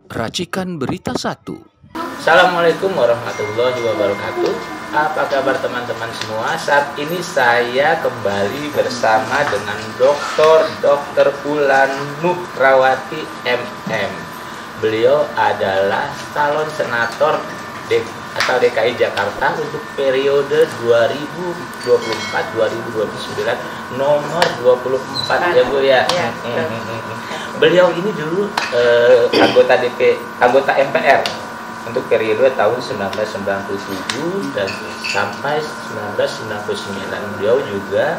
Racikan Berita 1. Assalamualaikum warahmatullahi wabarakatuh. Apa kabar teman-teman semua? Saat ini saya kembali bersama dengan Dr. Ulan Nuhrawati MM. Beliau adalah calon senator asal DKI Jakarta untuk periode 2024-2029 nomor 24 ya Bu ya. Beliau ini dulu anggota MPR untuk periode tahun 1997 dan sampai 1999. Beliau juga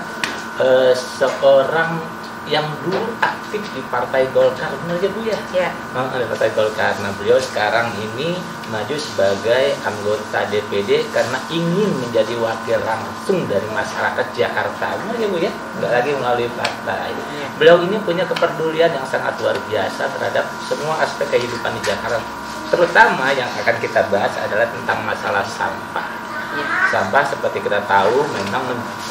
seorang yang dulu aktif di Partai Golkar, benar ya Bu ya? Ya. Di Partai Golkar. Nah, beliau sekarang ini maju sebagai anggota DPD karena ingin menjadi wakil langsung dari masyarakat Jakarta, benar ya Bu ya? Nggak lagi melalui partai. Ya. Beliau ini punya kepedulian yang sangat luar biasa terhadap semua aspek kehidupan di Jakarta. Terutama yang akan kita bahas adalah tentang masalah sampah. Sampah seperti kita tahu memang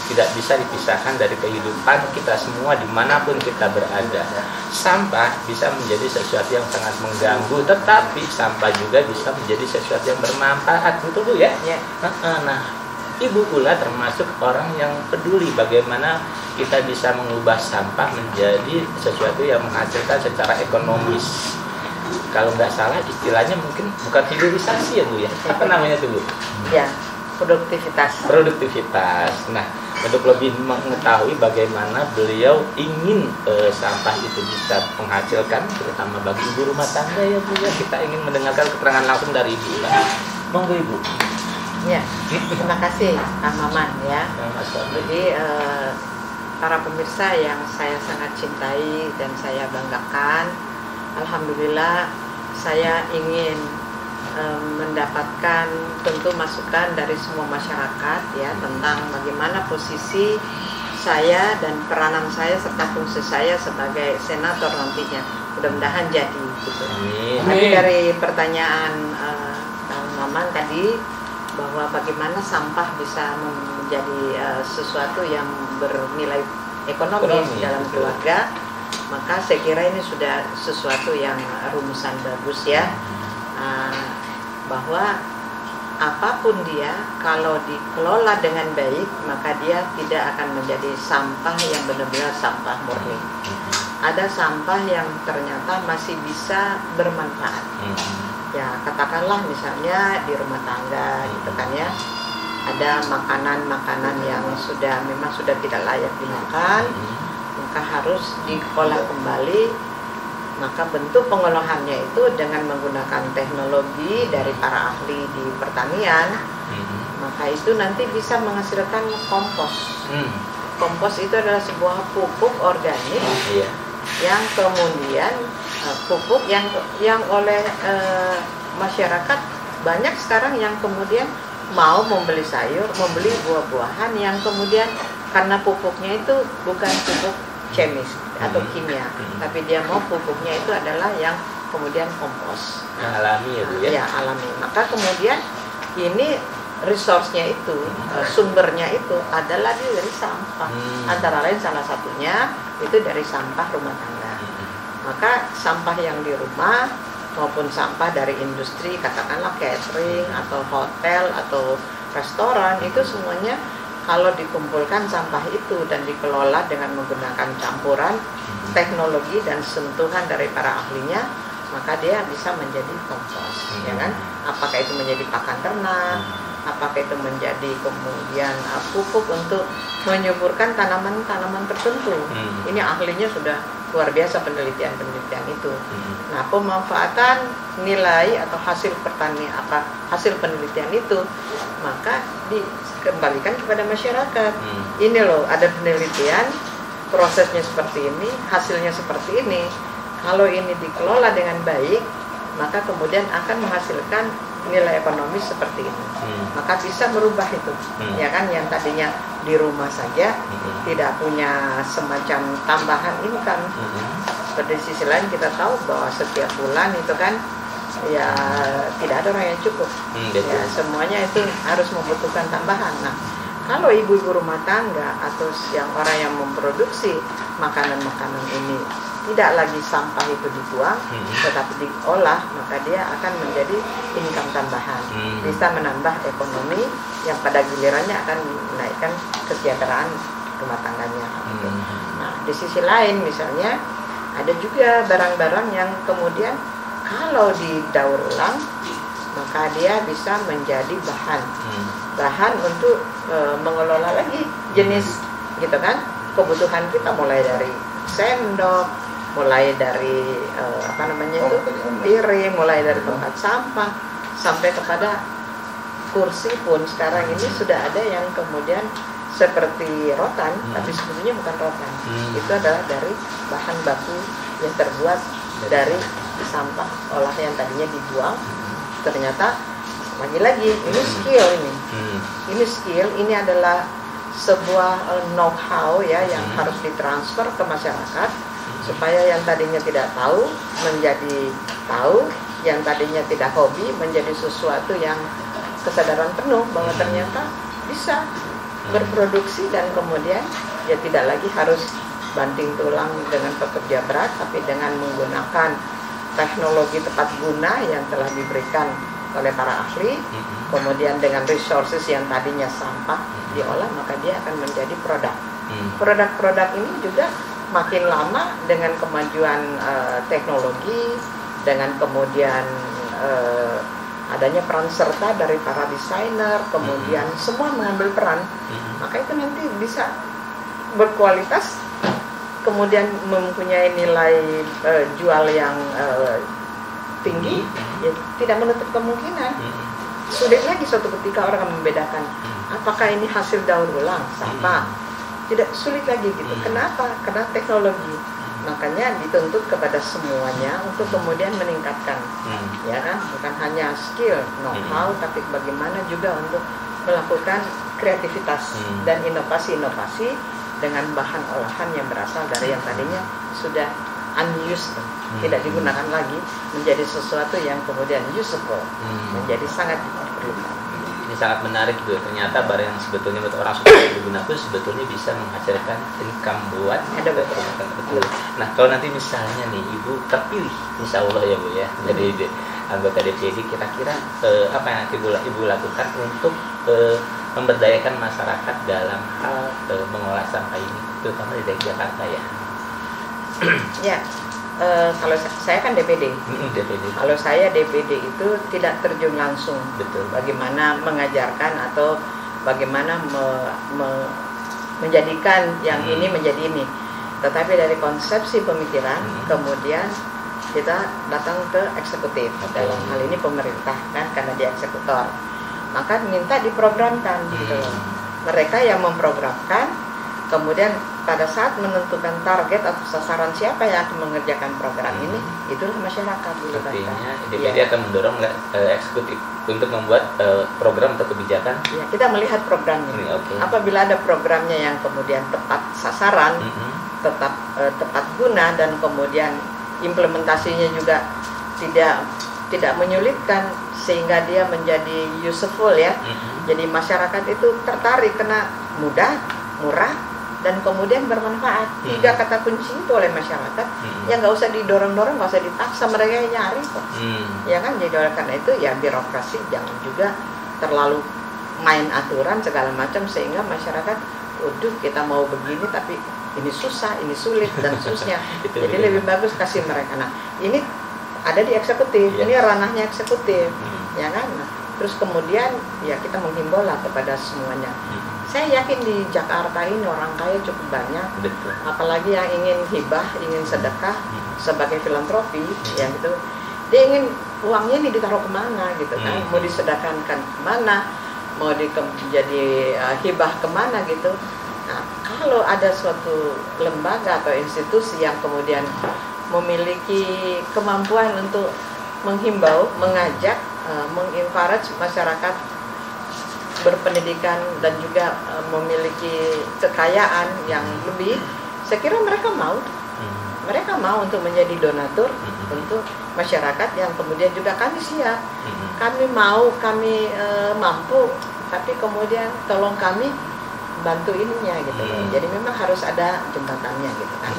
tidak bisa dipisahkan dari kehidupan kita semua dimanapun kita berada. Sampah bisa menjadi sesuatu yang sangat mengganggu, tetapi sampah juga bisa menjadi sesuatu yang bermanfaat, betul Bu ya? Ya. Nah, Ibu Ula termasuk orang yang peduli bagaimana kita bisa mengubah sampah menjadi sesuatu yang menghasilkan secara ekonomis. Kalau nggak salah istilahnya mungkin bukan hilirisasi ya Bu ya? Apa namanya tuh Bu? Ya, produktivitas. Nah, untuk lebih mengetahui bagaimana beliau ingin sampah itu bisa menghasilkan, terutama bagi ibu rumah tangga ya Bu ya, kita ingin mendengarkan keterangan langsung dari Ibu Ula. Monggo Ibu. Ya, terima kasih Kang Maman ya. Mas Fadli. Jadi para pemirsa yang saya sangat cintai dan saya banggakan, alhamdulillah saya ingin mendapatkan tentu masukan dari semua masyarakat ya tentang bagaimana posisi saya dan peranan saya serta fungsi saya sebagai senator nantinya. Mudah-mudahan jadi gitu. Tapi dari pertanyaan Kang Maman tadi bahwa bagaimana sampah bisa menjadi sesuatu yang bernilai ekonomis dalam keluarga, maka saya kira ini sudah sesuatu yang rumusan bagus ya. Bahwa apapun dia kalau dikelola dengan baik maka dia tidak akan menjadi sampah yang benar-benar sampah murni. Ada sampah yang ternyata masih bisa bermanfaat. Ya katakanlah misalnya di rumah tangga gitu kan ya, ada makanan-makanan yang memang sudah tidak layak dimakan, maka harus diolah kembali. Maka bentuk pengolahannya itu dengan menggunakan teknologi dari para ahli di pertanian, maka itu nanti bisa menghasilkan kompos. Kompos itu adalah sebuah pupuk organik yang kemudian pupuk yang oleh masyarakat banyak sekarang yang kemudian mau membeli sayur, membeli buah-buahan yang kemudian karena pupuknya itu bukan pupuk kemis atau kimia, tapi dia mau pupuknya itu adalah yang kemudian kompos yang alami ya Bu ya? Ya alami. Maka kemudian ini resource-nya itu, sumbernya itu adalah dari sampah. Antara lain salah satunya itu dari sampah rumah tangga. Maka sampah yang di rumah maupun sampah dari industri, katakanlah catering atau hotel atau restoran, itu semuanya kalau dikumpulkan sampah itu dan dikelola dengan menggunakan campuran teknologi dan sentuhan dari para ahlinya, maka dia bisa menjadi kompos, ya kan? Apakah itu menjadi pakan ternak, apakah itu menjadi kemudian pupuk untuk menyuburkan tanaman-tanaman tertentu. Ini ahlinya sudah luar biasa penelitian-penelitian itu. Nah, pemanfaatan nilai atau hasil penelitian itu maka dikembalikan kepada masyarakat. Ini loh, ada penelitian, prosesnya seperti ini, hasilnya seperti ini. Kalau ini dikelola dengan baik, maka kemudian akan menghasilkan nilai ekonomis seperti ini. Maka bisa merubah itu, ya kan, yang tadinya di rumah saja tidak punya semacam tambahan income. Pada sisi lain kita tahu bahwa setiap bulan itu kan ya tidak ada orang yang cukup. Ya, semuanya itu harus membutuhkan tambahan. Nah, kalau ibu-ibu rumah tangga atau yang orang yang memproduksi makanan-makanan ini tidak lagi sampah itu dibuang, tetapi diolah, maka dia akan menjadi income tambahan, bisa menambah ekonomi yang pada gilirannya akan menaikkan kesejahteraan rumah tangganya. Nah, di sisi lain misalnya ada juga barang-barang yang kemudian kalau didaur ulang maka dia bisa menjadi bahan untuk mengelola lagi jenis gitu kan kebutuhan kita, mulai dari sendok, mulai dari piring, mulai dari tempat sampah sampai kepada kursi pun sekarang ini sudah ada yang kemudian seperti rotan, tapi sebetulnya bukan rotan. Itu adalah dari bahan baku yang terbuat dari sampah olah yang tadinya dibuang. Ternyata lagi-lagi ini skill ini skill, ini adalah sebuah know-how ya yang harus ditransfer ke masyarakat supaya yang tadinya tidak tahu menjadi tahu, yang tadinya tidak hobi menjadi sesuatu yang kesadaran penuh bahwa ternyata bisa berproduksi dan kemudian ya tidak lagi harus banting tulang dengan pekerja berat, tapi dengan menggunakan teknologi tepat guna yang telah diberikan oleh para ahli, kemudian dengan resources yang tadinya sampah diolah, maka dia akan menjadi produk. Produk-produk ini juga makin lama dengan kemajuan teknologi, dengan kemudian adanya peran serta dari para desainer, kemudian semua mengambil peran, maka itu nanti bisa berkualitas, kemudian mempunyai nilai jual yang tinggi, ya tidak menutup kemungkinan. Sulit lagi suatu ketika orang membedakan apakah ini hasil daur ulang sampah, tidak sulit lagi gitu. Kenapa? Karena teknologi, makanya dituntut kepada semuanya untuk kemudian meningkatkan, ya kan, bukan hanya skill, know-how, tapi bagaimana juga untuk melakukan kreativitas dan inovasi-inovasi dengan bahan olahan yang berasal dari yang tadinya sudah unused, tidak digunakan lagi, menjadi sesuatu yang kemudian useful, menjadi sangat diperlukan. Ini sangat menarik tuh, ternyata barang yang sebetulnya buat orang sudah digunakan itu sebetulnya bisa menghasilkan income buat rumah tangga. Betul. Nah, kalau nanti misalnya nih Ibu terpilih, insya Allah ya Bu ya, jadi anggota DPD, kira-kira apa yang Ibu lakukan untuk memberdayakan masyarakat dalam hal mengolah sampah ini, terutama di Jakarta ya? Ya, kalau saya kan DPD. Kalau saya DPD itu tidak terjun langsung. Betul. Bagaimana mengajarkan atau bagaimana menjadikan yang ini menjadi ini. Tetapi dari konsepsi pemikiran, kemudian kita datang ke eksekutif. Dalam hal ini pemerintah kan, karena dia eksekutor. Maka minta diprogramkan gitu. Mereka yang memprogramkan, kemudian pada saat menentukan target atau sasaran siapa yang akan mengerjakan program ini, itulah masyarakat. Artinya DPD akan mendorong eksekutif untuk membuat program atau kebijakan. Ya, kita melihat programnya. Apabila ada programnya yang kemudian tepat sasaran, tetap tepat guna, dan kemudian implementasinya juga tidak menyulitkan sehingga dia menjadi useful ya. Jadi masyarakat itu tertarik karena mudah, murah, dan kemudian bermanfaat. 3 kata kunci itu oleh masyarakat yang nggak usah didorong-dorong, nggak usah dipaksa, mereka yang nyari kok. Ya kan, jadi oleh karena itu ya birokrasi jangan juga terlalu main aturan segala macam sehingga masyarakat, waduh kita mau begini tapi ini susah, ini sulit dan seterusnya. Jadi lebih bagus kasih mereka. Nah, ini ada di eksekutif, ini ranahnya eksekutif, ya kan. Nah, terus kemudian ya kita menghimbau lah kepada semuanya. Saya yakin di Jakarta ini orang kaya cukup banyak. Betul. Apalagi yang ingin hibah, ingin sedekah sebagai filantropi, ya gitu. Dia ingin uangnya ini ditaruh kemana gitu kan? Mau disedekahkan kemana? Mau jadi hibah kemana gitu? Nah, kalau ada suatu lembaga atau institusi yang kemudian memiliki kemampuan untuk menghimbau, mengajak, mengencourage masyarakat berpendidikan dan juga memiliki kekayaan yang lebih, saya kira mereka mau untuk menjadi donatur untuk masyarakat yang kemudian juga kami siap, kami mau, kami mampu, tapi kemudian tolong kami bantu ininya gitu. Jadi memang harus ada jembatannya gitu kan.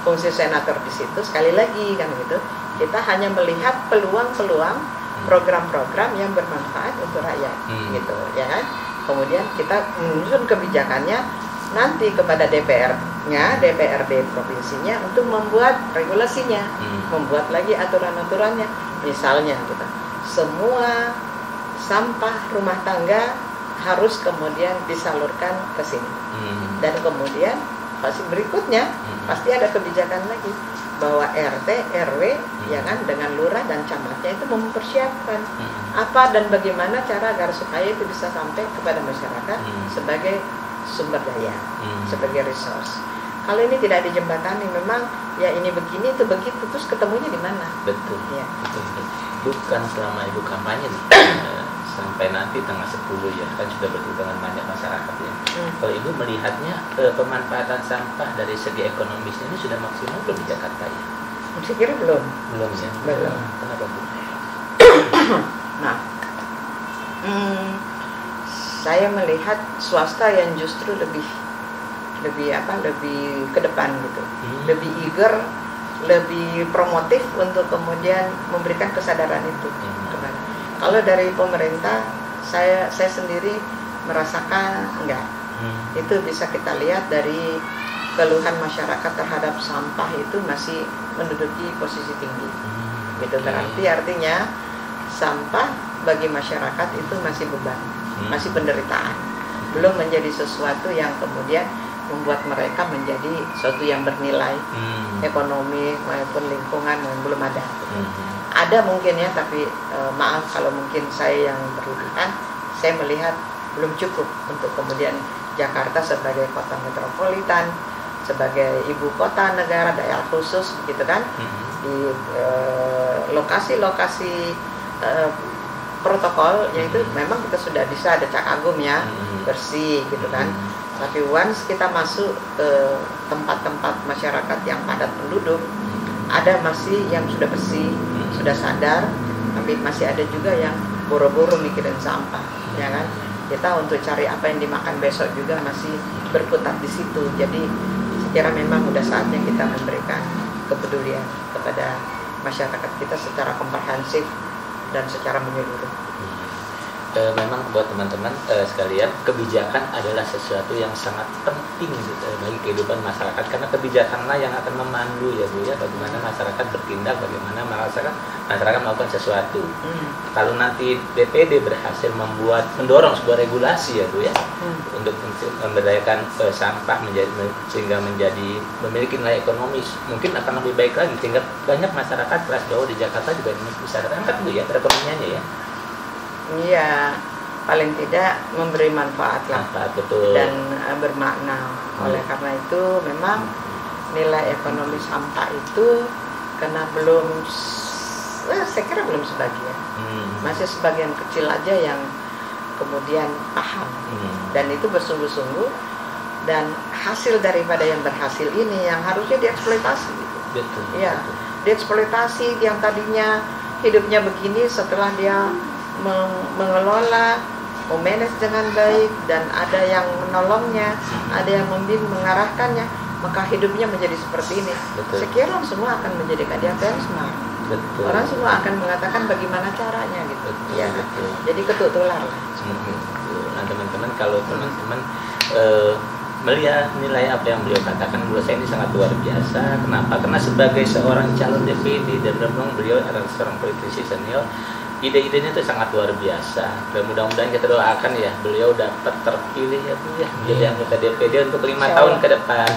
fungsi senator di situ sekali lagi kan gitu. Kita hanya melihat peluang-peluang program-program yang bermanfaat untuk rakyat gitu ya kan. Kemudian kita menyusun kebijakannya nanti kepada DPR-nya, DPRD provinsinya untuk membuat regulasinya, membuat lagi aturan-aturannya. Misalnya gitu, semua sampah rumah tangga harus kemudian disalurkan ke sini. Dan kemudian pasti berikutnya pasti ada kebijakan lagi bahwa RT, RW ya kan dengan lurah dan camatnya itu mempersiapkan apa dan bagaimana cara agar supaya itu bisa sampai kepada masyarakat sebagai sumber daya, sebagai resource. Kalau ini tidak dijembatani, memang ya ini begini itu begitu, terus ketemunya di mana? Betul. Ya. Betul. Bukan selama ibu kampanye nih, sampai nanti tanggal 10 ya kan sudah bertemu dengan banyak masyarakat ya. Kalau ibu melihatnya pemanfaatan sampah dari segi ekonomisnya ini sudah maksimal belum di Jakarta ya? Saya kira belum. Belum ya. Belum. Kenapa bu? Nah, saya melihat swasta yang justru lebih ke depan gitu, lebih eager, lebih promotif untuk kemudian memberikan kesadaran itu. Kalau dari pemerintah, saya sendiri merasakan enggak. Itu bisa kita lihat dari keluhan masyarakat terhadap sampah itu masih menduduki posisi tinggi. Gitu berarti artinya sampah bagi masyarakat itu masih beban, masih penderitaan, belum menjadi sesuatu yang kemudian membuat mereka menjadi sesuatu yang bernilai ekonomi maupun lingkungan yang belum ada. Ada mungkin ya, tapi maaf kalau mungkin saya yang berlebihan, saya melihat belum cukup untuk kemudian Jakarta sebagai kota metropolitan, sebagai ibu kota negara daerah khusus gitu kan, di lokasi-lokasi protokol yaitu memang kita sudah bisa ada Cak Agum ya, bersih gitu kan. Tapi once kita masuk ke tempat-tempat masyarakat yang padat penduduk, ada masih yang sudah bersih, sudah sadar, tapi masih ada juga yang boro-boro mikirin sampah, ya kan? Kita untuk cari apa yang dimakan besok juga masih berkutat di situ. Jadi saya kira memang udah saatnya kita memberikan kepedulian kepada masyarakat kita secara komprehensif dan secara menyeluruh. Memang buat teman-teman sekalian, kebijakan adalah sesuatu yang sangat penting gitu, bagi kehidupan masyarakat, karena kebijakanlah yang akan memandu ya Bu ya, bagaimana masyarakat bertindak, bagaimana masyarakat melakukan sesuatu. Kalau nanti DPD berhasil mendorong sebuah regulasi ya Bu ya, untuk memberdayakan sampah sehingga memiliki nilai ekonomis, mungkin akan lebih baik lagi, sehingga banyak masyarakat kelas bawah di Jakarta juga bisa terangkat Bu ya perekonomiannya ya. Iya, paling tidak memberi manfaat lah, betul. Dan bermakna. Oleh karena itu memang nilai ekonomi sampah itu karena belum, saya kira belum sebagian, masih sebagian kecil aja yang kemudian paham dan itu bersungguh-sungguh, dan hasil daripada yang berhasil ini yang harusnya dieksploitasi gitu. Betul. Ya, dieksploitasi yang tadinya hidupnya begini, setelah dia mengelola, memanage dengan baik, dan ada yang menolongnya, ada yang mengarahkannya, maka hidupnya menjadi seperti ini. Betul. Sekiranya semua akan menjadikan dia benchmark. Betul. Orang semua akan mengatakan bagaimana caranya gitu. Betul. Ya, betul. Jadi ketuk tular lah. Nah teman-teman, kalau teman-teman melihat nilai apa yang beliau katakan, menurut saya ini sangat luar biasa. Kenapa? Karena sebagai seorang calon DPD dan memang beliau adalah seorang politisi senior, ide-idenya itu sangat luar biasa. Dan mudah-mudahan kita doakan ya beliau dapat terpilih ya Bu ya, menjadi anggota DPD untuk 5 tahun ke depan.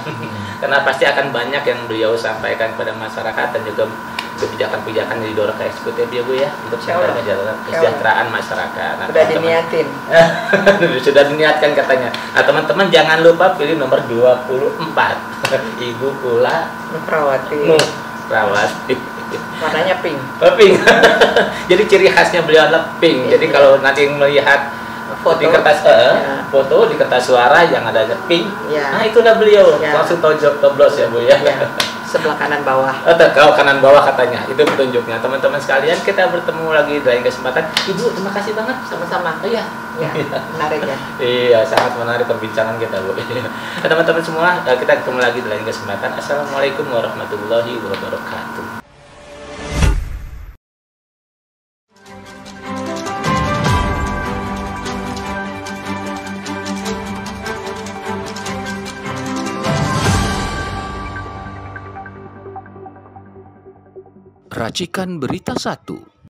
Karena pasti akan banyak yang beliau sampaikan kepada masyarakat, dan juga kebijakan-kebijakan yang didorong ke eksekutif ya Bu ya, untuk kesejahteraan masyarakat. Nah, sudah diniatin. Sudah diniatkan katanya. Nah teman-teman jangan lupa pilih nomor 24 Ibu Ula Nuprawati. Warnanya pink. Pink. Jadi ciri khasnya beliau adalah pink. Jadi kalau nanti melihat foto di kertas foto di kertas suara yang adanya pink, nah itulah beliau. Langsung toblos ya Bu ya. sebelah kanan bawah. Kalau kanan bawah katanya, itu petunjuknya. Teman-teman sekalian, kita bertemu lagi dalam kesempatan. Ibu, terima kasih banget. Sama-sama. Iya. Ya, menarik ya. Iya, sangat menarik perbincangan kita, Bu. Teman-teman semua, kita ketemu lagi dalam kesempatan. Assalamualaikum warahmatullahi wabarakatuh. Racikan Berita 1.